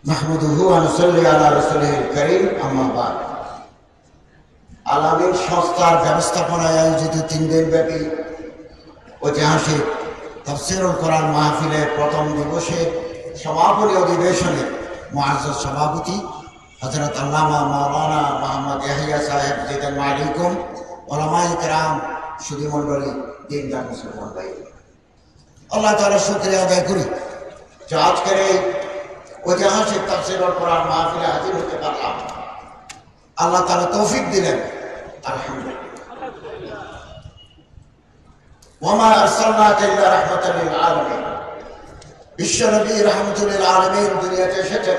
নাহমাদুহু ওয়া নুসাল্লি আলা রাসূলিল কারীম, আম্মা বা'দ। আল-আমিন সংস্থার ব্যবস্থাপনায় আয়োজিত 3 দিনব্যাপী ঐতিহাসিক তাফসীরুল কোরআন মাহফিলের প্রথম দিবসে সমাপনী অধিবেশনের মুআজ্জাজ সভাপতি হযরত আল্লামা মাওলানা মুহাম্মদ ইয়াহইয়া সাহেব জিদান আলাইকুম, উলামায়ে কেরাম, সুধীমণ্ডলী, দিনদার মুসলমান ভাই, আল্লাহ তাআলার শুকরিয়া আদায় করি যে আজকের এই ঐতিহাসিক তাফসীরুল কোরআন মাহফিলে হাজির হতে পারলাম। আল্লাহ তাআলা তৌফিক দিলেন, আলহামদুলিল্লাহ। ওয়ামা আরসালনাকা ইল্লা রাহমাতাল লিল আলামিন, বিশ্বনবী রাহমাতুল লিল আলামিন দুনিয়াতে এসেছেন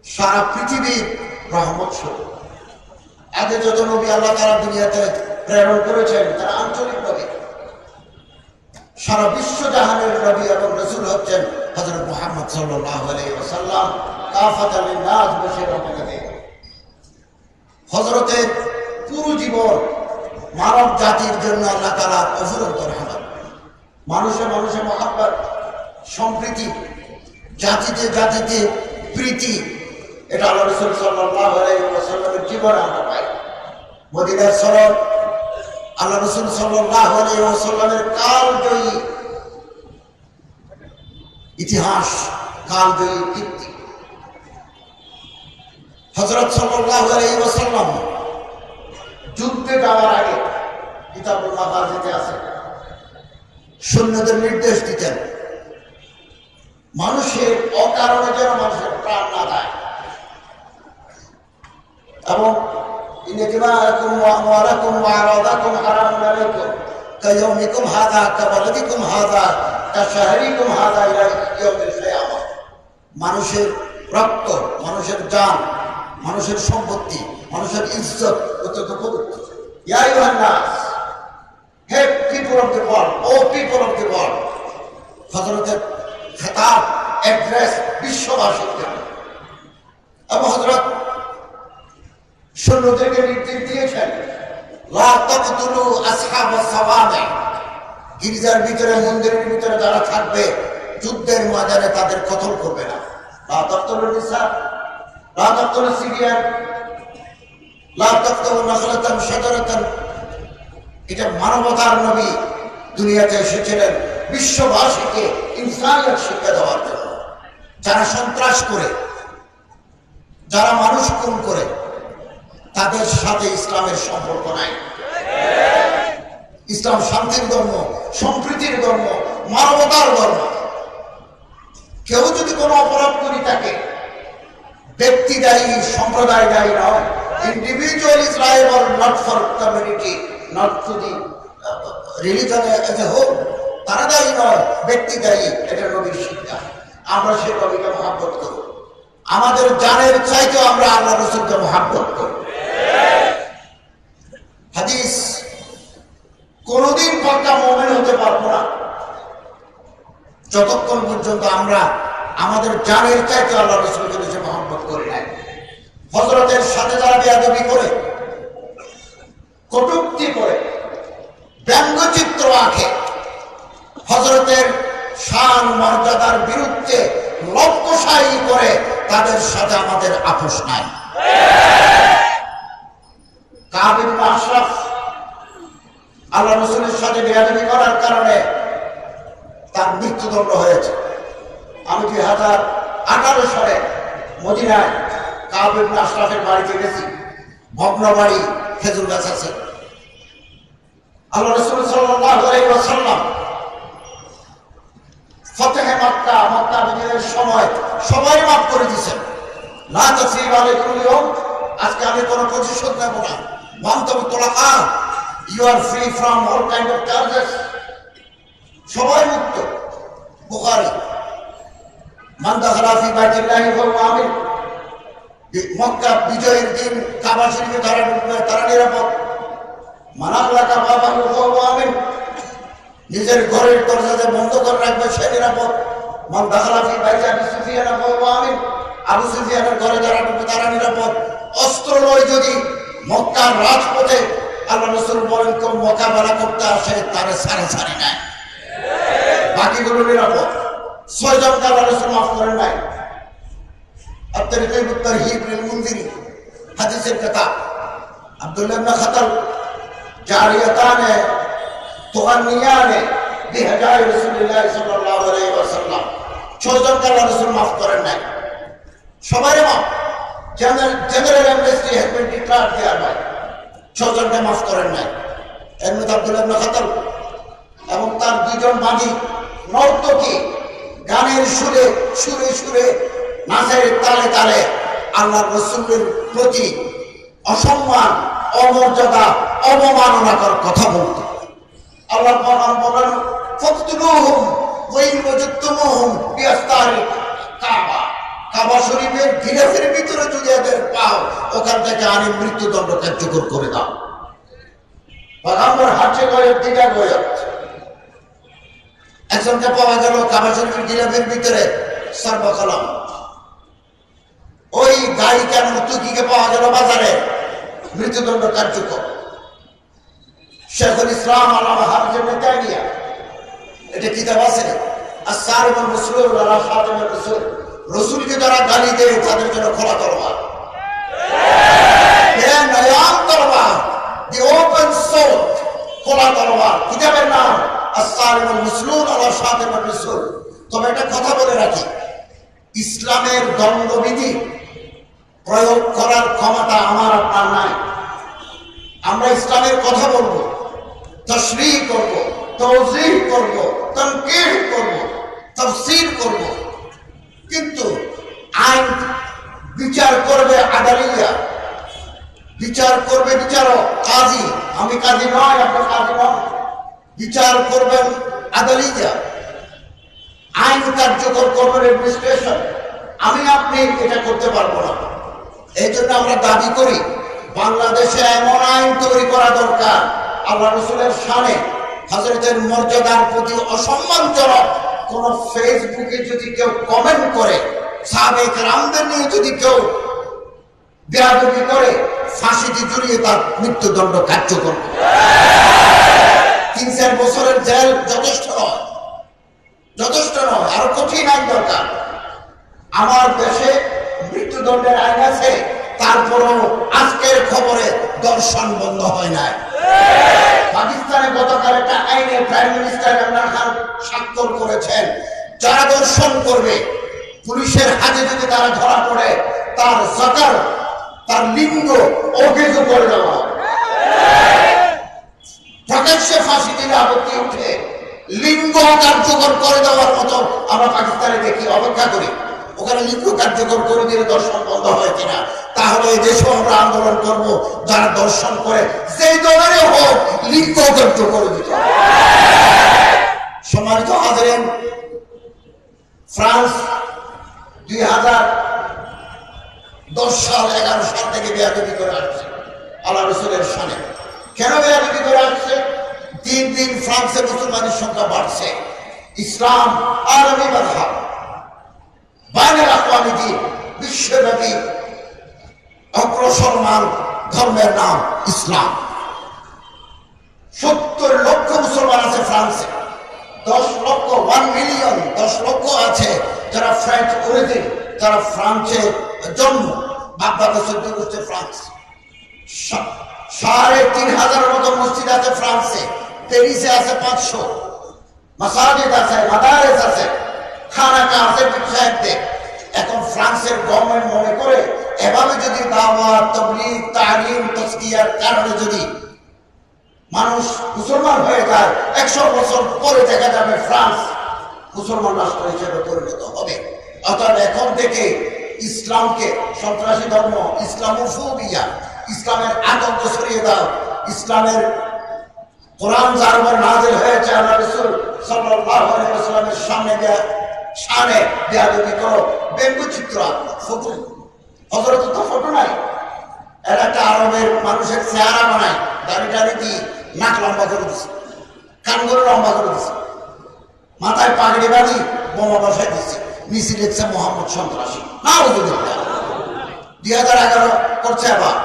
সারা পৃথিবীর রহমত স্বরূপ। আগে যত নবী আল্লাহ তাআলা দুনিয়াতে প্রেরণ করেছেন তারা আঞ্চলিক নবী। সারা বিশ্ব জাহানের নবী এবং রাসূল হচ্ছেন হযরত মুহাম্মদ সাল্লাল্লাহু আলাইহি ওয়াসাল্লাম, কাফাতাল লিন-নাস বাশীরান ওয়া নাযীরা। হযরতের পুরো জীবন মানব জাতির জন্য আল্লাহ তাআলা অফুরন্ত রহমত। মানুষে মানুষে মহব্বত, সম্প্রীতি, জাতিতে জাতিতে প্রীতি, এটা আল্লাহ রাসূল সাল্লাল্লাহু আলাইহি ওয়াসাল্লামের জীবনে আমরা পাই। মদিনার সরল আল্লাহ রাসূল সাল্লাল্লাহু আলাইহি ওয়াসাল্লামের কালজয়ী ইতিহাস, কালজয়ী কীর্তি। হযরত সাল্লাল্লাহু আলাইহি ওয়াসাল্লাম যুদ্ধে যাওয়ার আগে কিতাবুল মাগাজিতে আছে, সৈন্যদের নির্দেশ দিতেন মানুষের অকারণে যেন মানুষের প্রাণ না যায়, এবং ইন্না দিমাআকুম ওয়া আমওয়ালাকুম ওয়া আরাদাকুম হারামুন আলাইকুম কায়াউমিকুম হাযা কাবালাদিকুম হাযা কাশাহরিকুম হাযা ইলা ইয়াউমিল কিয়ামাহ। মানুষের রক্ত, মানুষের জান, মানুষের সম্পত্তি, মানুষের ইজ্জত অত্যন্ত পবিত্র। ইয়া আইয়ুহান নাস, হে পিপল অফ দ্য ওয়ার্ল্ড, ও পিপল অফ দ্য ওয়ার্ল্ড। হযরতের খেতাব, অ্যাড্রেস বিশ্ববাসীর জন্য। এবং হযরত সৈন্যদেরকে নির্দেশ দিয়েছেন লা তাকতুলু আসহাবাস সাওয়ামি, গির্জার ভিতরে, মন্দিরের ভিতরে যারা থাকবে যুদ্ধের ময়দানে তাদের কতল করবে না। লা তাকতুলু নিসা, লা তাকতুলু সিবিয়ান, লা তাকতুলু নাখলাতান শাজারাতান। এটা মানবতার নবী দুনিয়াতে এসেছিলেন বিশ্ববাসীকে ইনসানিয়ত শিক্ষা দেওয়ার জন্য। যারা সন্ত্রাস করে, যারা মানুষ খুন করে, তাদের সাথে ইসলামের সম্পর্ক নাই। ইসলাম শান্তির ধর্ম, সম্প্রীতির ধর্ম, মানবতার ধর্ম। কেউ যদি কোনো অপরাধ করি থাকে, ব্যক্তি দায়ী, সম্প্রদায় দায়ী নয়। Individual is liable not for community, not to the religion as a whole. তারা দায়ী নয়, ব্যক্তি দায়ী। এটা নবীর শিক্ষা। আমরা সেই নবীকে মহব্বত করি। আমাদের জানের চাইতেও আমরা আল্লাহ রাসূলকে মহব্বত করি। হাদিস, কোনদিন পাক্কা মুমিন হতে পারবো না যতক্ষণ পর্যন্ত আমরা আমাদের জানের চাইতে আল্লাহ রাসূলকে বেশি মহব্বত করি নাই। হযরতের সাথে যারা বেয়াদবি করে, কটূক্তি করে, ব্যঙ্গচিত্র আঁকে, হযরতের শান মর্যাদার বিরুদ্ধে লক্ষ্যশায়ী করে, তাদের সাথে আমাদের আপোষ নাই। কাব ইবনে আশরাফ আল্লাহ রাসূলের সাথে বেয়াদবি করার কারণে তার মৃত্যুদণ্ড হয়েছে। আমি 2018 সালে মদিনায় কাব ইবনে আশরাফের বাড়িতে গেছি। ভগ্ন বাড়ি, খেজুর গাছ আছে। আল্লাহ রাসূল সাল্লাল্লাহু আলাইহি ওয়াসাল্লাম ফতহে মক্কা, মক্কা বিজয়ের সময় সবাই মাফ করে দিয়েছেন। লা তাসরিবা আলাইকুম ইয়াউম, আজকে আমি কোনো প্রতিশোধ নেব না। ওয়ান্তুম তুলাকা, you are free from all kind of charges. সবাই মুক্ত। বুখারী, মান দাখালা ফি বাইতিল্লাহি ফাহুয়া আমিন। মক্কা বিজয়ের দিন কাবা শরীফে যারা ঢুকবে তারা নিরাপদ। মান আগলাকা বাবাহু ফাহুয়া আমিন। নিজের ঘরের দরজা বন্ধ করে রাখবে সে নিরাপদ। মান দাখালা ফি বাইতি আবি সুফিয়ান ফাহুয়া আমিন। আবু সুফিয়ানের ঘরে যারা ঢুকবে তারা নিরাপদ। অস্ত্র লয় যদি মক্কার রাজপথে আল্লাহ রাসূল বলেন কেউ মোকাবেলা করতে আসে, তারা সারি নাই, বাকিগুলো নিরাপদ। 6 জনকে আল্লাহ রাসূল মাফ করেন নাই। الترغيب والترهيب للمنذري حديث الكتاب عبد الله بن خطل جاريتان تغنيان بهداء رسول الله صلى الله عليه وسلم ছয়জনকে আল্লাহ রাসূল মাফ করেন নাই সবারই মাফ general amnesty has been declared thereby ছয়জনকে মাফ করেন নাই এর মধ্যে আব্দুল্লাহ ইবনে খাতাল এবং তার দুইজন বাদী নর্তকী গানের সুরে সুরে সুরে নাচের তালে তালে আল্লাহর রাসূলের প্রতি অসম্মান অমর্যাদা অবমাননাকর কথা বলত আল্লাহ পাক বলেন ফাকতুলুহুম ওয়া ইন ওয়াজাদতুমুহুম বিআস্তারিল কাবা কাবা শরীফের গিলাফের ভিতরে যদি এদের পাও ওখান থেকে আনি মৃত্যুদণ্ড কার্যকর করে দাও পয়গম্বর হাঁটছে করে দিকে হয়ে যাচ্ছে একজনকে পাওয়া গেল কাবা শরীফের গিলাফের ভিতরে সর্বকালাম ওই গায়িকা নর্তকীকে পাওয়া গেল বাজারে মৃত্যুদণ্ড কার্যকর শেখুল ইসলাম আল্লামা হাফিজ ইবনে তাইমিয়া এটা কিতাব আছে আস-সারিমুল মাসলুল আলা খাতামির রাসূল রাসূলকে যারা গালি দেয় তাদের জন্য খোলা তরবার ঠিক নয়াম তরবার দি ওপেন সোর্ড খোলা তরবার কিতাবের নাম আস-সারিমুল মাসলুল আলা খাতামির রাসূল তবে একটা কথা বলে রাখি ইসলামের দণ্ডবিধি প্রয়োগ করার ক্ষমতা আমার আপনার নাই আমরা ইসলামের কথা বলবো তাশরীহ করব তাওজীহ করব তানকীহ করব তাফসীর করব কিন্তু আইন বিচার করবে আদালিয়া বিচার করবে বিচারক কাজী আমি কাজী নয় আপনি কাজী নন বিচার করবেন আদালিয়া আইন কার্যকর করবেন অ্যাডমিনিস্ট্রেশন আমি আপনি এটা করতে পারবো না এই জন্য আমরা দাবি করি বাংলাদেশে এমন আইন তৈরি করা দরকার আল্লাহ রাসূলের শানে হযরতের মর্যাদার প্রতি অসম্মানজনক কোন ফেসবুকে যদি কেউ কমেন্ট করে সাহাবায়ে কেরামদের নিয়ে যদি কেউ বেয়াদবি করে ফাঁসিতে ঝুলিয়ে তার মৃত্যুদণ্ড কার্যকর ৩-৪ বছরের জেল যথেষ্ট নয় আরো কঠিন আইন দরকার আমার দেশে মৃত্যুদণ্ডের আইন আছে তারপরও আজকের খবরে দর্শন বন্ধ হয় নাই পাকিস্তানে গতকাল একটা আইনে প্রাইম মিনিস্টার ইমরান খান স্বাক্ষর করেছেন যারা দর্শন করবে পুলিশের হাতে যদি তারা ধরা পড়ে তার যাকার তার লিঙ্গ অকেজ করে দেওয়া প্রকাশ্যে ফাঁসি দিলে আপত্তি উঠে লিঙ্গ কার্যকর করে দেওয়ার মতো আমরা পাকিস্তানে দেখি অপেক্ষা করি ওখানে লিঙ্গ কার্যকর করে দিলে দর্শন বন্ধ হয় কিনা তাহলে এই দেশেও আমরা আন্দোলন করব যারা দর্শন করে যেই দলেরই হোক লিঙ্গ কার্যকর করে দিতে সম্মানিত হাজিরিন ফ্রান্স 2010 সাল 11 সাল থেকে বেয়াদবি করে আসছে আল্লাহ রাসূলের শানে কেন বেয়াদবি করে আসছে দিন দিন ফ্রান্সে মুসলমানের সংখ্যা বাড়ছে ইসলাম আরবি মাযহাব বাইনাল আকওয়ামি দ্বীন বিশ্বব্যাপী অগ্রসরমান ধর্মের নাম ইসলাম 70 লক্ষ মুসলমান আছে ফ্রান্সে 10 লক্ষ 1 মিলিয়ন 10 লক্ষ আছে যারা ফ্রেঞ্চ অরিজিন যারা ফ্রান্সে জন্ম বাপদাদা সদ্য করছে ফ্রান্স ৩,৫০০ মতো মসজিদ আছে ফ্রান্সে প্যারিসে আছে 500 মাসাজিদ আছে মাদারেস আছে খানাকা আছে সাহেবদের এখন ফ্রান্সের গভর্নমেন্ট মনে করে এভাবে যদি দাওয়াত তাবলীগ তালিম তাজকিয়ার কারণে যদি মানুষ মুসলমান হয়ে যায় 100 বছর পরে দেখা যাবে ফ্রান্স মুসলমান রাষ্ট্র হিসেবে পরিণত হবে অর্থাৎ এখন থেকে ইসলামকে সন্ত্রাসী ধর্ম ইসলামোফোবিয়া ইসলামের আতঙ্ক ছড়িয়ে দাও ইসলামের কোরআন যার উপর নাযিল হয়েছে আল্লাহ রাসূল সাল্লাল্লাহু আলাইহি ওয়াসাল্লামের শানে বেয়াদবি করো ব্যঙ্গচিত্র ফটো হযরত তো ফটো নাই এরা একটা আরবের মানুষের চেহারা বানায় দাড়ি দিয়ে নাক লম্বা করে দিচ্ছে কানগুলো লম্বা করে দিচ্ছে মাথায় পাগড়ি বাঁধি বোমা বসাই দিচ্ছে নিচে লিখছে মোহাম্মদ সন্ত্রাসী না 2011 করছে আবার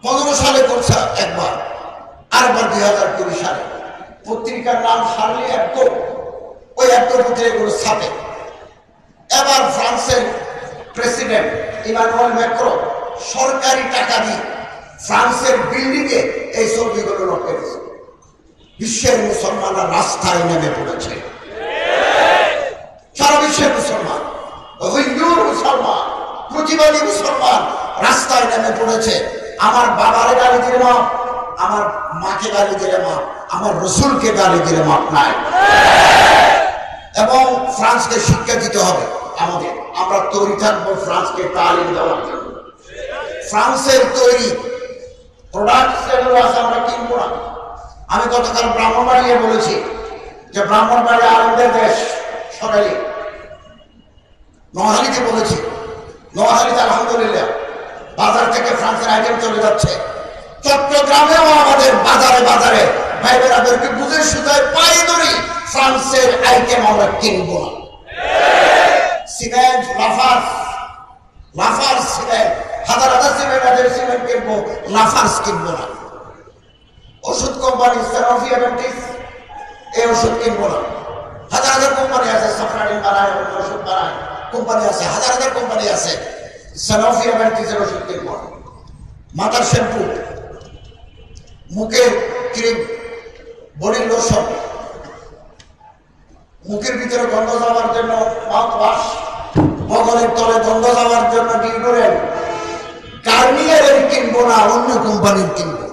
15 সালে করছে একবার আরেকবার 2020 সালে পত্রিকার নাম শার্লি এবদো ওই এবদো পত্রিকাগুলো ছাপে এবার ফ্রান্সের প্রেসিডেন্ট ইমানুয়েল ম্যাক্রো সরকারি টাকা দিয়ে ফ্রান্সের বিল্ডিং এ এই ছবিগুলো রয়েছে। বিশ্বের মুসলমানরা রাস্তায় নেমে পড়েছে, সারা বিশ্বের মুসলমান, হিন্দু মুসলমান, প্রতিবাদী মুসলমান রাস্তায় নেমে পড়েছে। আমার বাবারে গালি দিলে মাপ, আমার মাকে গালি দিলে মাপ, আমার রসুলকে গালি দিলে মাপ নাই। এবং ফ্রান্সকে শিক্ষা দিতে হবে আমাদের, আমরা তৈরি থাকবো ফ্রান্সকে তালিম দেওয়ার জন্য। ফ্রান্সের তৈরি প্রোডাক্ট যেগুলো আছে আমরা কিনবো না। আমি গতকাল ব্রাহ্মণবাড়িয়ে বলেছি যে ব্রাহ্মণবাড়ি আনন্দের দেশ, সকালে নোয়াখালীতে বলেছি, নোয়াখালীতে আলহামদুলিল্লাহ বাজার থেকে ফ্রান্সের আইটেম চলে যাচ্ছে। চট্টগ্রামেও আমাদের বাজারে বাজারে ভাই বোনেদেরকে বুঝে সুতায় পায়ে ধরি ফ্রান্সের আইটেম আমরা কিনবো না। সিমেন্ট লাফার্স সিমেন্ট, হাজার হাজার সিমেন্টের সিমেন্ট কিনবো, লাফার্স কিনবো না। ওষুধ কোম্পানি সানোফি অ্যাভেন্টিস, এই ওষুধ কিনবো না। হাজার হাজার কোম্পানি আছে, সাফরাডিন বানায়, ওষুধ বানায় কোম্পানি আছে, হাজার হাজার কোম্পানি আছে, সানোফি অ্যাভেন্টিসের ওষুধ কিনবো না। মাথার শ্যাম্পু, মুখের ক্রিম, বডির লোশন, মুখের ভিতরে গন্ধ যাওয়ার জন্য মাউথ ওয়াশ, বগলের তলে গন্ধ যাওয়ার জন্য ডিওডোরেন্ট, গার্নিয়ারের কিনবো না, অন্য কোম্পানির কিনবো।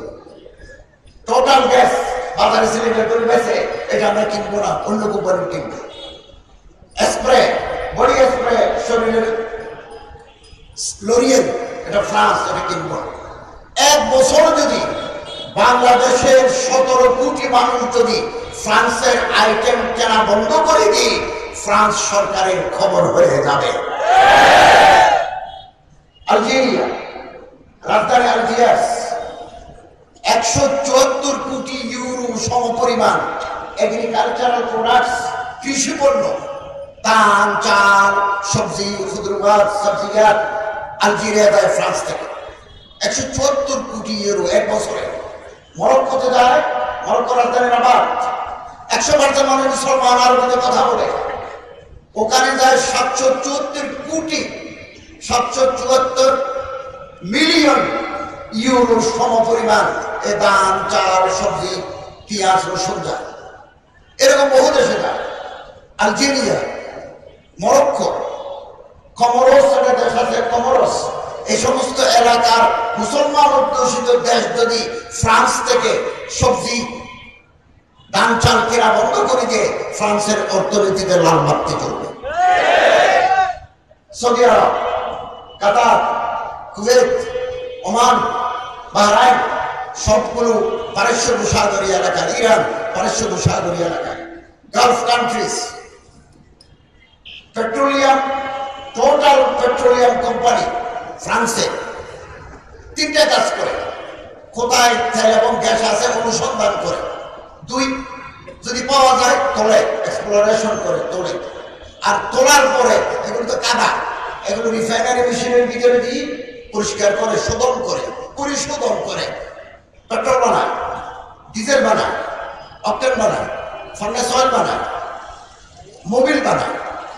টোটাল গ্যাস বাজারে সিলিন্ডার করে বেছে, এটা আমরা কিনবো না, অন্য কোম্পানির কিনবো। স্প্রে, বডি স্প্রে, শরীরের লরিয়েল, এটা ফ্রান্স, এটা কিনবো না। এক বছর যদি বাংলাদেশের 17 কোটি মানুষ যদি ফ্রান্সের আইটেম কেনা বন্ধ করে দিই, ফ্রান্স সরকারের খবর হয়ে যাবে। আলজেরিয়া, রাজধানী আলজিয়ার্স, 174 কোটি ইউরো সমপরিমাণ এগ্রিকালচারাল প্রোডাক্টস, কৃষি পণ্য, ধান, চাল, সবজি, খুদরুবাদ, সবজিয়াত আলজেরিয়া দেয় ফ্রান্স থেকে। 174 কোটি ইউরো এক বছরে। মরক্কোতে যায়, মরক্কো রাজধানী রাবাত, 100% মানুষ মুসলমান আরবিতে কথা বলে, ওখানে যায় 774 কোটি, 774 মিলিয়ন ইউরো সমপরিমাণ এ ধান, চাল, সবজি, পেঁয়াজ, রসুন যায়। এরকম বহু দেশে যায়। আলজেরিয়া, মরক্কো, কমোরস, একটা দেশ আছে কমোরস, এই সমস্ত এলাকার মুসলমান অধ্যুষিত দেশ যদি ফ্রান্স থেকে সবজি, ধান, চাল কেনা বন্ধ করে দিয়ে ফ্রান্সের অর্থনীতিতে লাল বাতি করবে। সৌদি আরব, কাতার, কুয়েত, ওমান, বাহরাইন সবগুলো পারস্য উপসাগরীয় এলাকা, ইরান পারস্য উপসাগরীয় এলাকা, Gulf countries, petroleum, total petroleum company ফ্রান্সে 3টে কাজ করে। কোথায় তেল এবং গ্যাস আছে অনুসন্ধান করে, 2 যদি পাওয়া যায় তোলে, এক্সপ্লোরেশন করে তোলে, আর তোলার পরে এগুলো তো কাদা, এগুলো রিফাইনারি মেশিনের ভিতরে দিয়ে পরিষ্কার করে, শোধন করে, পরিশোধন করে পেট্রোল বানায়, ডিজেল বানায়, অকটেন বানায়, ফার্নেস অয়েল বানায়, মোবিল বানায়,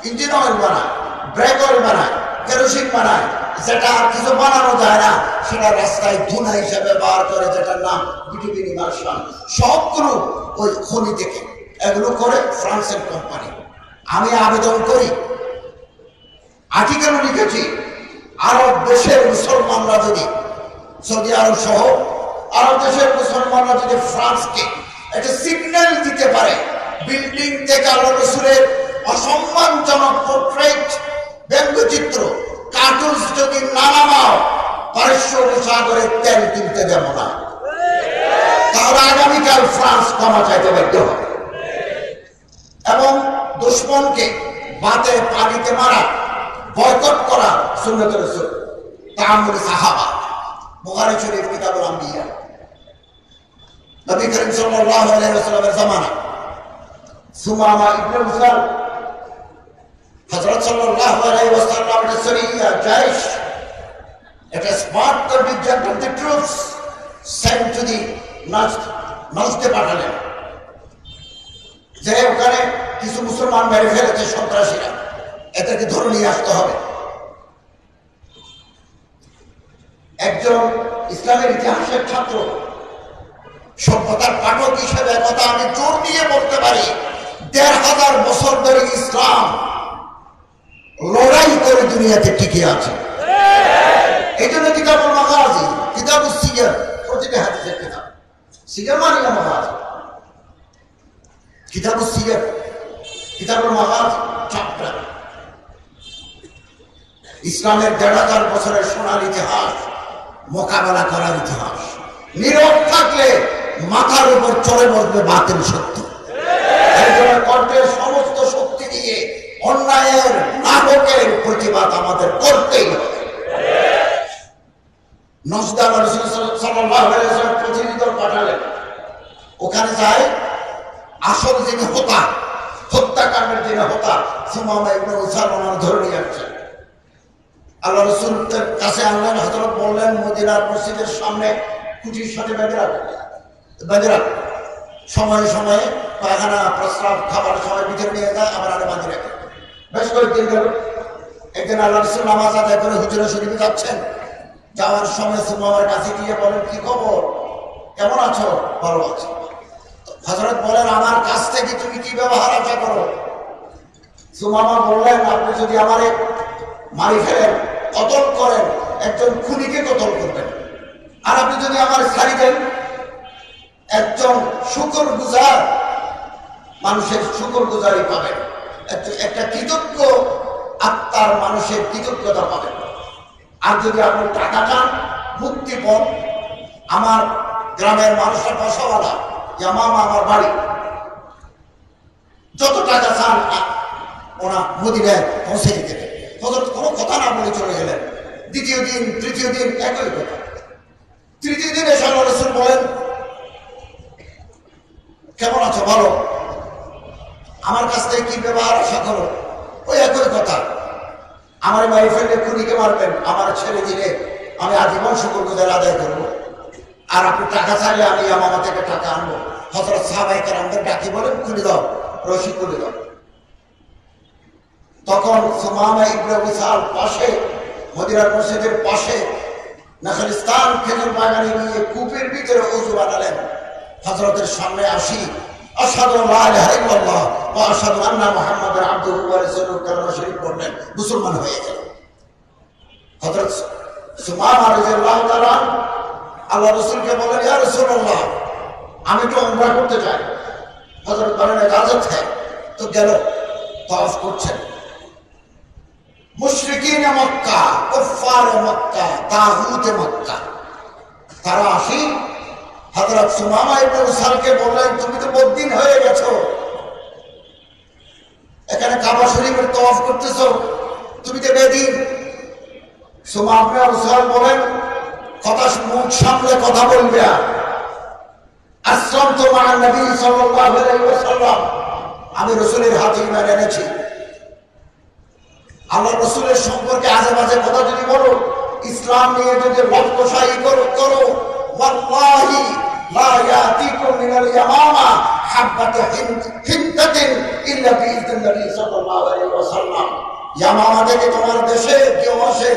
ইঞ্জিন অয়েল বানায়, ব্রেক অয়েল বানায়, কেরোসিন বানায়। যেটা আর কিছু বানানো যায় না সেটা রাস্তায় ধুনা হিসেবে বার করে, যেটার নাম বিটিভিন ইমার্শন, সবগুলো ওই খনি থেকে এগুলো করে ফ্রান্সের কোম্পানি। আমি আবেদন করি, আর্টিকেলও লিখেছি, আরব দেশের মুসলমানরা যদি, সৌদি আরব সহ আরব দেশের মুসলমানরা যদি ফ্রান্সকে একটা সিগন্যাল দিতে পারে, বিল্ডিং থেকে আল্লাহ রসুলের অসম্মানজনক পোর্ট্রেট, ব্যঙ্গচিত্র, কার্টুনস যদি না নামাও, পারস্য উপসাগরে তেল তুলতে দেব না, তাহলে আগামীকাল ফ্রান্স ক্ষমা চাইতে বাধ্য হবে। এবং দুশ্মনকে বাতে পানিতে মারা, বয়কট করা সুন্নাত রাসূল, তাআমুল সাহাবা, বুখারী শরীফ কিতাবুল আম্বিয়া। নবী করিম সাল্লাল্লাহু আলাইহি ওয়াসাল্লামের জামানা সুমামা ইবনে উসাল, হযরত সাল্লাল্লাহু আলাইহি ওয়াসাল্লামের সরিয়া জাইশ, এটা smart contingent of the troops sent to the নজদে পাঠালেন, যে ওখানে কিছু মুসলমান মেরে ফেলেছে সন্ত্রাসীরা, এদেরকে ধরে নিয়ে আসতে হবে। একজন ইসলামের ইতিহাসের ছাত্র, সভ্যতার পাঠক হিসেবে কথা আমি জোর দিয়ে বলতে পারি, ১৫০০ বছর ধরে ইসলাম লড়াই করে দুনিয়াতে টিকে আছে। এই জন্য কিতাবুল মাগাজি, কিতাবুস সিগার, প্রতিটা হাদিসের কিতাব। সিগার মানে মাগাজি, কিতাবুস সিগার, কিতাবুল মাগাজি চ্যাপ্টার। ইসলামের ১৫০০ বছরের সোনার ইতিহাস, মোকাবেলা করার ইতিহাস। নীরব থাকলে মাথার উপর চড়ে বসবে বাতিল সত্য। কণ্ঠের সমস্ত শক্তি দিয়ে অন্যায়ের নাটকের প্রতিবাদ আমাদের করতেই হবে। প্রতিনিধি দল পাঠালেন, ওখানে যায় আসল যিনি হত্যাকাণ্ডের যিনি সুমামা ইবনে উসাল ওনার ধরে নিয়ে আসছেন। আল্লাহ রসুলের কাছে আনলেন। হযরত বললেন, মদিনার মসজিদের সামনে কুটির সাথে বেঁধে রাখ, সময়ে সময়ে পায়খানা প্রস্রাব খাবারের সময় ভিতরে নিয়ে যায়, আবার আরে বাঁধে রাখে। বেশ কয়েকদিন গেল। একদিন আল্লাহ রসুল নামাজ আদায় করে হুজুরে শরীফে যাচ্ছেন। যাওয়ার সময় সুমামার কাছে গিয়ে বলেন, কি খবর, কেমন আছো? ভালো আছো। হযরত বলেন, আমার কাছ থেকে তুমি কি ব্যবহার আশা করো? সুমামা বললেন, আপনি যদি আমারে মারি ফেলেন, কতল করেন, একজন খুনিকে কতল করবেন। আর আপনি যদি আমার ছাড়ি দেন, একজন শুকর গুজার মানুষের শুকর গুজারি পাবেন, একটা কৃতজ্ঞ আত্মার মানুষের কৃতজ্ঞতা পাবেন। আর যদি আপনি টাকা চান, মুক্তিপণ, আমার গ্রামের মানুষের বাসাওয়ালা, মামা আমার বাড়ি, যত টাকা চান ওনা মদিনায় পৌঁছে দিতে। হযরত কোনো কথা না বলে চলে গেলেন। দ্বিতীয় দিন, তৃতীয় দিন একই কথা। তৃতীয় দিন এসে আল্লাহ রাসূল বলেন, কেমন আছো? ভালো। আমার কাছ থেকে কি ব্যবহার আশা করো? ওই একই কথা। আমার মারি ফেললে খুনিকে মারবেন, আমার ছেড়ে দিলে আমি আজীবন শুকরগুজার আদায় করবো। আর আপনি টাকা চাইলে আমি মামা থেকে টাকা আনবো। হযরত সাহাবায়ে কেরামদের ডাকি বলেন, খুলে দাও, রশি খুলে দাও। তখন সুমামা ইবনে উসাল পাশে, মদিনার মসজিদের পাশে নাখলিস্তান খেজুর বাগানে নিয়ে কূপের ভিতরে ওযু বানালেন। হযরতের সামনে আসি, আশহাদু লা ইলাহা ইল্লাল্লাহ ওয়া আশহাদু আন্না মুহাম্মাদান আবদুহু ওয়া রাসূলুহু কালেমা শরীফ পড়লেন, মুসলমান হয়ে গেল। হযরত সুমামা রাদিয়াল্লাহু তাআলা আল্লাহ রাসূলকে বলেন, ইয়া রাসূলুল্লাহ, আমি তো উমরা করতে চাই। হযরত বলেন, ইজাজত है। তো গেল, তাওয়াফ করছেন। মুশরিকিন মক্কা, কুফার মক্কা, তাগুত মক্কা, তারা আসি হযরত সুমামা ইবনে উসালকে বললেন, তুমি তো বদ্দিন হয়ে গেছো, এখানে কাবা শরীফের তাওয়াফ করতেছো, তুমি তো বেদিন। সুমামা ইবনে উসাল বলেন, কথা মুখ সামলে কথা বলবে। আসলামতু মা নবী সাল্লাল্লাহু আলাইহি ওয়াসাল্লাম, আমি রাসূলের হাতে ঈমান এনেছি। আল্লাহ রাসূলের সম্পর্কে আজে বাজে কথা যদি বলো, ইসলাম নিয়ে যদি লক্ষ্যশাহী করো, ওয়াল্লাহি লা ইয়াতিকুম মিনাল ইয়ামামা হাব্বাতু হিন্দাতিন ইল্লা বিইذن নবী সাল্লাল্লাহু আলাইহি ওয়াসাল্লাম। ইয়ামামা থেকে তোমার দেশে কেউ আসে,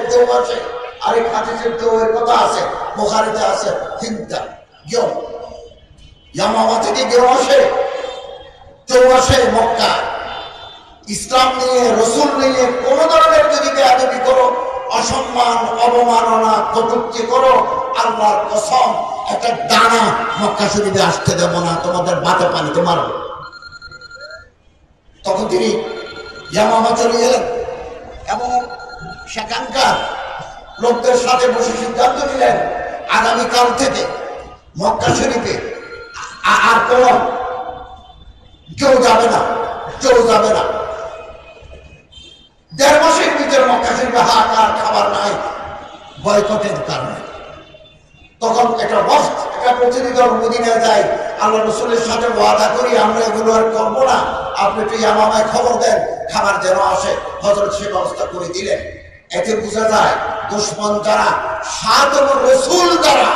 আরেক হাদিসের দৌড়ের কথা আছে, বুখারীতে আছে, হিন্দা কেউ, ইয়ামামা থেকে কেউ আসে মক্কা। ইসলাম নিয়ে, রসুল নিয়ে কোন ধরনের যদি বেয়াদবি করো, অসম্মান, অবমাননা, কটূক্তি করো, আল্লাহর কসম একটা দানা মক্কা শরীফে আসতে দেব না, তোমাদের বাতে পানিতে মারব। তখন তিনি ইয়ামামা চলে গেলেন এবং সেখানকার লোকদের সাথে বসে সিদ্ধান্ত নিলেন, আগামীকাল থেকে মক্কা শরীফে আর কোন কেউ যাবে না। ১.৫ মাসের ভিতরে মক্কা শরীফে হাহাকার, খাবার নাই, বয়কটের কারণে। তখন একটা প্রতিনিধি দল মদিনায় যায়, আল্লাহ রাসূলের সাথে ওয়াদা করি আমরা এগুলো আর করবো না, আপনি একটু ইয়ামামায় খবর দেন, খাবার যেন আসে। হযরত সে ব্যবস্থা করে দিলেন। এতে বোঝা যায় দুশমন যারা, সাধারণ রাসূল দ্বারা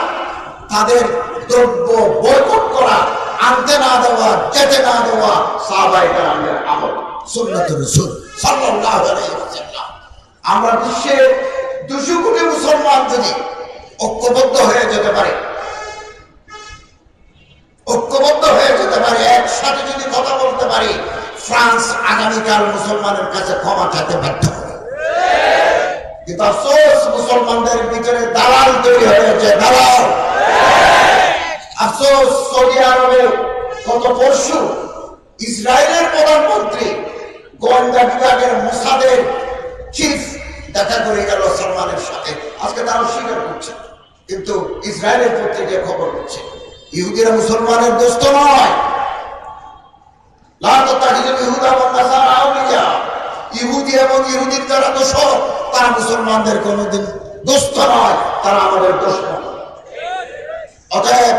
তাদের দ্রব্য বয়কট করা, আনতে না দেওয়া, যেতে না দেওয়া সাহাবায়ে কেরামদের আমল, সুন্নাত রাসূল সাল্লাল্লাহু আলাইহি ওয়াসাল্লাম। আমরা বিশ্বের ২০০ কোটি মুসলমান যদি ঐক্যবদ্ধ হয়ে যেতে পারে, ঐক্যবদ্ধ হয়ে যেতে পারে, একসাথে যদি কথা বলতে পারি, ফ্রান্স আগামীকাল মুসলমানের কাছে ক্ষমা চাইতে বাধ্য হবে। কিন্তু আফসোস মুসলমানদের ভিতরে দালাল তৈরি হয়েছে, দালাল। আফসোস সৌদি আরবে গত পরশু ইসরায়েলের প্রধানমন্ত্রী গোয়েন্দা বিভাগের মোসাদের চিফ দেখা করে গেল সালমানের সাথে। আজকে তারা স্বীকার করছে, কিন্তু ইসরায়েলের পত্রিকায় খবর হচ্ছে ইহুদিরা মুসলমানের দোস্ত নয়। ইহুদি এবং ইহুদির যারা দোষর, তারা মুসলমানদের কোনোদিন দোস্ত নয়, তারা আমাদের দোস্ত। অতএব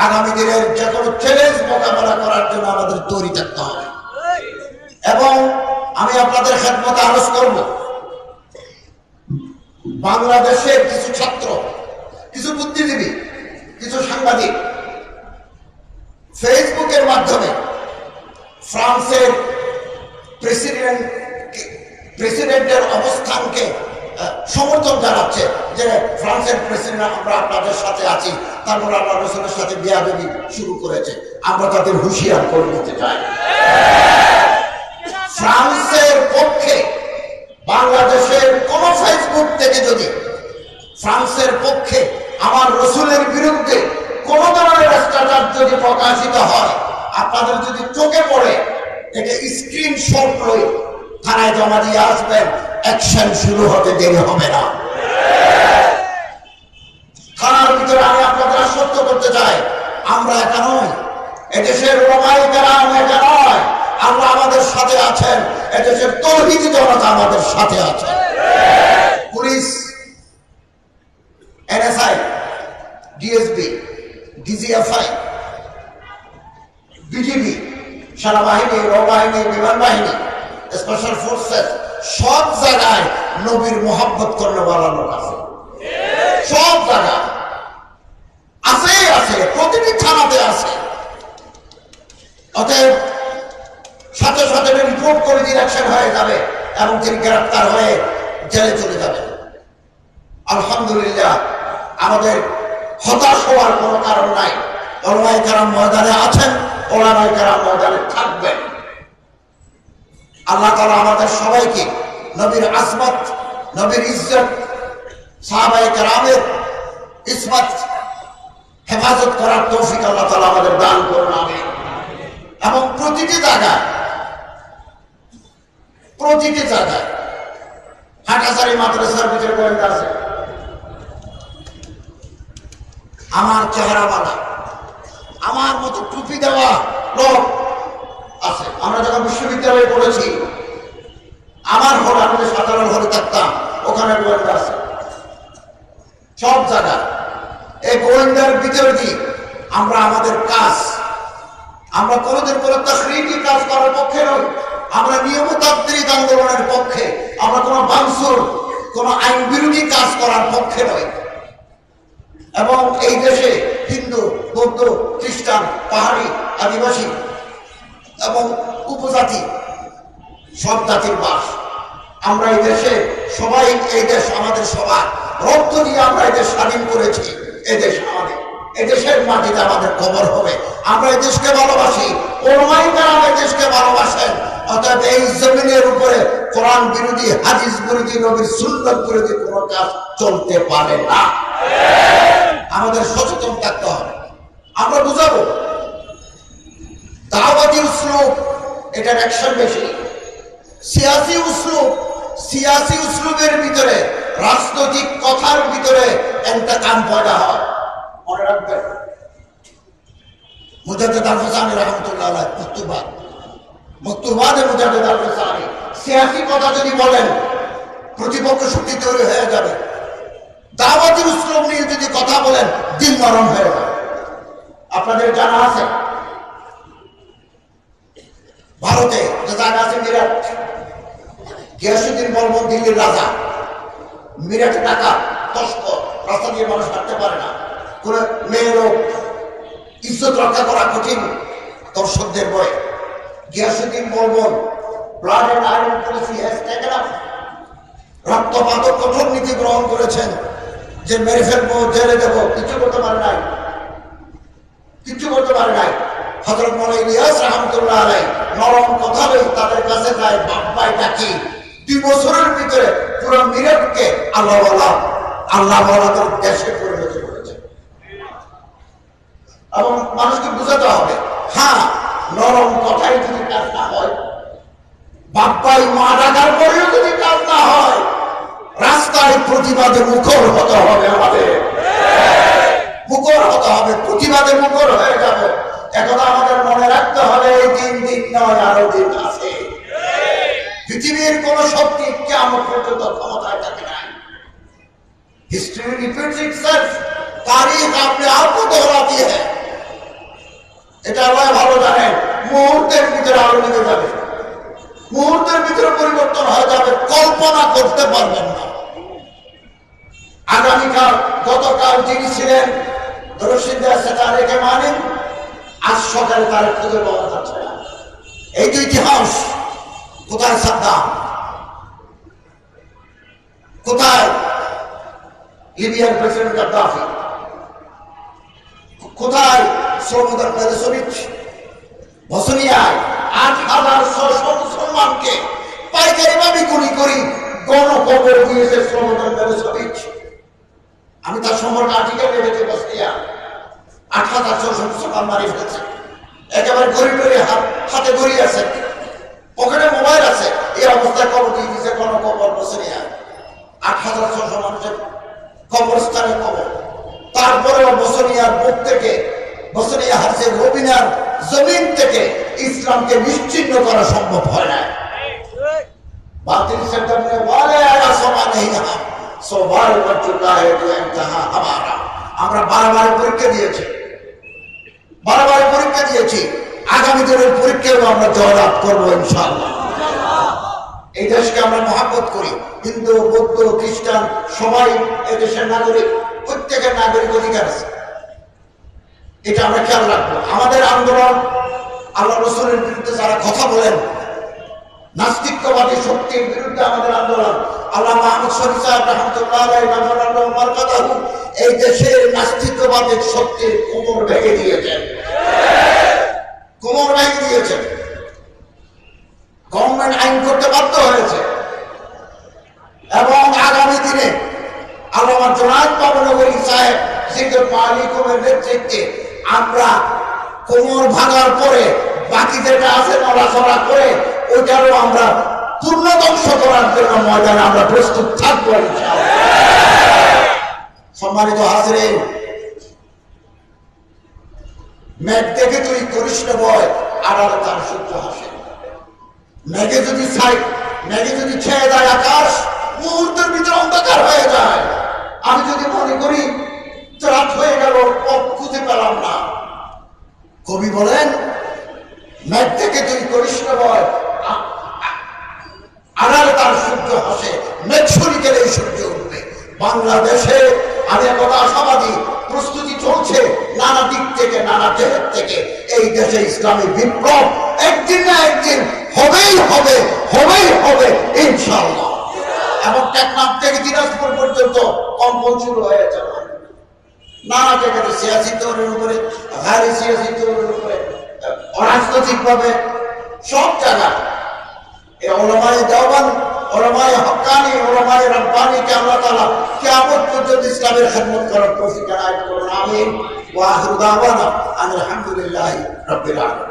আগামী দিনের যে কোনো চ্যালেঞ্জ মোকাবেলা করার জন্য আমাদের তৈরি থাকতে হবে। এবং আমি আপনাদের খেদমতে আরজ করব, বাংলাদেশের কিছু ছাত্র, কিছু বুদ্ধিজীবী, কিছু সাংবাদিক ফেসবুকের মাধ্যমে ফ্রান্সের প্রেসিডেন্টের অবস্থানকে সমর্থন জানাচ্ছে, যে ফ্রান্সের প্রেসিডেন্ট আমরা আপনাদের সাথে আছি, তারপর আল্লাহ রাসূলের সাথে বিয়াদবি শুরু করেছে। আমরা তাদের হুঁশিয়ার করে দিতে চাই, ফ্রান্সের পক্ষে বাংলাদেশের কোন ফেসবুক থেকে যদি ফ্রান্সের পক্ষে আমার রসুলের বিরুদ্ধে কোন ধরনের স্ট্যাটাস যদি প্রকাশিত হয়, আপনাদের যদি চোখে পড়ে, এটা স্ক্রিনশট করে থানায় জমা দিয়ে আসবেন, অ্যাকশন শুরু হতে দেরি হবে না। থানার ভিতরে আমি আপনাদের আশ্বস্ত করতে চাই, আমরা একা নই, এদেশের ওলামায়ে কেরাম একা নয়, আল্লাহ আমাদের সাথে আছেন, এদেশের তৌহিদি জনতা আমাদের সাথে আছে। Police, NSI, DSB, DGFI, BGB, সেনাবাহিনী, নৌবাহিনী, বিমান বাহিনী, স্পেশাল ফোর্সেস, সব জায়গায় নবীর মোহাব্বত করেওয়ালা লোক আছে, সব জায়গায় আছে, প্রতিটি থানাতে আছে। অতএব সাথে সাথে রিপোর্ট করে ডিরেকশন হয়ে যাবে এবং তিনি গ্রেফতার হয়ে জেলে চলে যাবেন। আলহামদুলিল্লাহ, আমাদের হতাশ হওয়ার কোনো কারণ নাই। ওলামায়ে কেরাম ময়দানে আছেন, ওলামায়ে কেরাম ময়দানে থাকবেন। আল্লাহ তাআলা আমাদের সবাইকে নবীর আজমত, নবীর ইজ্জত, সাহাবায়ে কেরামের ইসমত হেফাজত করার তৌফিক আল্লাহ তাআলা আমাদের দান করুন, আমিন। এবং প্রতিটি জায়গায় হাটাজারি মাদ্রাসার ভিতরে গোয়েন্দা আছে, আমার চেহারাওয়ালা, আমার মতো টুপি দেওয়া লোক আছে। আমরা যখন বিশ্ববিদ্যালয়ে পড়েছি, আমার হল, আমি যে সাধারণ হলে থাকতাম, ওখানে গোয়েন্দা আছে সব জায়গায়। এই গোয়েন্দার ভিতরে দিয়ে আমরা আমাদের কাজ, আমরা কোনোদিন কোনো তাকরিরি কাজ করার পক্ষে নই, আমরা নিয়মতান্ত্রিক আন্দোলনের পক্ষে, আমরা কোনো ভাঙচুর, কোনো আইন বিরোধী কাজ করার পক্ষে নই। এবং এই দেশে হিন্দু, বৌদ্ধ, খ্রিস্টান, পাহাড়ি, আদিবাসী এবং উপজাতি সব জাতির বাস। আমরা এই দেশে সবাই, এই দেশ আমাদের সবার রক্ত দিয়ে আমরা এই দেশ স্বাধীন করেছি। এই দেশ আমাদের, এই দেশের মাটিতে আমাদের কবর হবে। আমরা এই দেশকে ভালোবাসি, ওলামায়ে কেরাম এই দেশকে ভালোবাসেন। অর্থাৎ এই জমিনের উপরে কোরআন বিরোধী, হাদিস বিরোধী, নবীর সুন্নাত বিরোধী কোনো কাজ চলতে পারে না। আমাদের সচেতন থাকতে হবে। আমরা বুঝাবো দাওয়াতি উসলুব, এটার অ্যাকশন বেশি। সিয়াসি উসলুবের ভিতরে, রাজনৈতিক কথার ভিতরে ইন্তেকাম পয়দা হয়। মনে রাখবেন, মুজাদ্দিদ আল-ফাসানি রাহমাতুল্লাহ আলাইহি মকতুবাতে মুজাদ্দিদ আল-ফাসানি সিয়াসি কথা যদি বলেন, প্রতিপক্ষ শক্তি তৈরি হয়ে যাবে। দাওয়াতি উসলুব নিয়ে যদি কথা বলেন, দিল নরম হয়ে যাবে। আপনাদের জানা আছে, ভারতে যে জায়গা আছে মিরাট, গিয়াসউদ্দিন বলবন দিল্লির রাজা, মিরাটে টাকা তস্কর, রাস্তা দিয়ে মানুষ হাঁটতে পারে না, কোন মেয়ে লোক, ইজ্জত রক্ষা করা কঠিন দর্শকদের বয়ে। Ghiyasuddin Balban blood and iron policy has taken up, রক্তপাতক কঠোর নীতি গ্রহণ করেছেন। যে মেরে ফেলবো, জেলে দেবো, কিছু করতে পারে নাই, কিছু করতে পারে নাই। হযরত মৌলানা ইলিয়াস রাহমাতুল্লাহ আলাইহি নরম কথা বলে তাদের কাছে যায়, বাপ্পাই ডাকি 2 বছরের ভিতরে পুরো মিরাটকে আল্লাহওয়ালাদের দেশে পরিণত করেছে। এবং মানুষকে বুঝাতে হবে, হ্যাঁ নরম কথাই যদি কাজ না হয়, বাপ্পাই মা ডাকার পরেও যদি কাজ না হয়, রাস্তায় প্রতিবাদে মুখর হতে হবে, আমাদের মুখর হতে হবে, প্রতিবাদে মুখর হয়ে যাবে। এখন আমাদের মনে রাখতে হবে এই 3 দিন নয়, আরো দিন আছে। পৃথিবীর কোন শক্তি কিয়ামত পর্যন্ত ক্ষমতায় থাকে নাই। হিস্ট্রি রিপিটস ইটসেলফ, তারিখ আপনি আপনি দোহরাতি है। এটা আল্লাহ ভালো জানেন। মুহূর্তের ভিতরে আলো নিভে যাবে, মুহূর্তের ভিতরে পরিবর্তন হয়ে যাবে, কল্পনা করতে পারবেন না। আগামীকাল গতকাল যিনি ছিলেন রশিদা সেতারেকে মানেন, আজ সকালে তার খুঁজে পাওয়া যাচ্ছে না। এই যে ইতিহাস, কোথায় সাদ্দাম, কোথায় লিবিয়ার প্রেসিডেন্ট গাদ্দাফি, কোথায় স্লোবোদান মিলোসেভিচ? বসনিয়ায় ৮,৬০০ মুসলমানকে পাইকারি ভাবে গুলি করি গণকবর দিয়েছে স্লোবোদান মিলোসেভিচ। আমি তার সম্পর্কে আর্টিকেল লিখেছি। বসনিয়া ৮,৬০০ মুসলমান মারি ফেলেছে। একেবারে গড়ি হাতে গড়ি আছে, পকেটে মোবাইল আছে, এই অবস্থায় কবর দিয়ে দিয়েছে গণকবর বসনিয়া। ৮,৬০০ মানুষের কবরস্থানে কবর। তারপরেও বসনিয়ার বুক থেকে, বসনিয়া হাসে রবিনার জমিন থেকে ইসলামকে নিশ্চিহ্ন করা সম্ভব হয় না। বাতিল সেন্টার में वाले आया समा नहीं हम सो बार बन चुका है जो इम्तिहान हमारा। আমরা বারবার পরীক্ষা দিয়েছি, বারবার পরীক্ষা দিয়েছি। আগামী দিনের পরীক্ষায় আমরা জয়লাভ করবো ইনশাআল্লাহ। এই দেশকে আমরা মহব্বত করি। হিন্দু, বৌদ্ধ, খ্রিস্টান সবাই এই দেশের নাগরিক, প্রত্যেকের নাগরিক অধিকার আছে, এটা আমরা খেয়াল রাখবো। আমাদের আন্দোলন, আল্লাহ রাসূলের বিরুদ্ধে যারা কথা বলেন, নাস্তিকবাদী শক্তির বিরুদ্ধে আমাদের আন্দোলন। আল্লামা মুহাম্মদ শরীফ সাহেব রাহমাতুল্লাহ আলাইহি নামাল্লাহু মারকাতাহু এই দেশের নাস্তিকবাদী শক্তির কোমর ভেঙে দিয়েছেন, কোমর ভেঙে দিয়েছেন। গভর্নমেন্ট আইন করতে বাধ্য হয়েছে এবং আগামী দিনে আল্লামা জুনায়েদ বাবনগরী সাহেব জিকর মালিকুমের নেতৃত্বে আমরা কোমর ভাঙার পরে বাকি যেটা আছে নড়াচড়া করে ওইটারও আমরা পূর্ণ ধ্বংস করার জন্য ময়দানে আমরা প্রস্তুত থাকবো ইনশাআল্লাহ। সম্মানিত হাজিরিন, মেঘ দেখে তুই করিস না ভয়, আড়ালে তার সূর্য হাসে। মেঘে যদি ছেয়ে দেয় আকাশ, মুহূর্তের ভিতরে অন্ধকার হয়ে যায়। আমি যদি মনে করি রাত হয়ে গেল, পথ খুঁজে পেলাম না, কবি বলেন মেঘ থেকে তুই করিস না ভয়, আড়ালে তার সূর্য হাসে। মেঘ সরে গেলে সূর্য উঠবে। বাংলাদেশে আমি একদা আশাবাদী, প্রস্তুতি চলছে নানা দিক থেকে, নানা জেহেদ থেকে। এই দেশে ইসলামী বিপ্লব একদিন না একদিন হবেই হবে, হবেই হবে ইনশাআল্লাহ। এবং টেকনাফ থেকে দিনাজপুর পর্যন্ত কম্পন শুরু হয়ে যাবে। নানা জায়গাতে সিয়াসি তৌরের উপরে, গায়রে সিয়াসি তৌরের উপরে, অরাজনৈতিক ভাবে সব জায়গায় এই উলামায়ে দেওবন্দ, উলামায়ে হক্কানি, উলামায়ে রব্বানিকে আল্লাহ তাআলা কিয়ামত পর্যন্ত ইসলামের খিদমত করার তৌফিক এনায়েত করুন। আমিন। ওয়া আখিরু দাওয়ানা আলহামদুলিল্লাহি রাব্বিল আলামিন।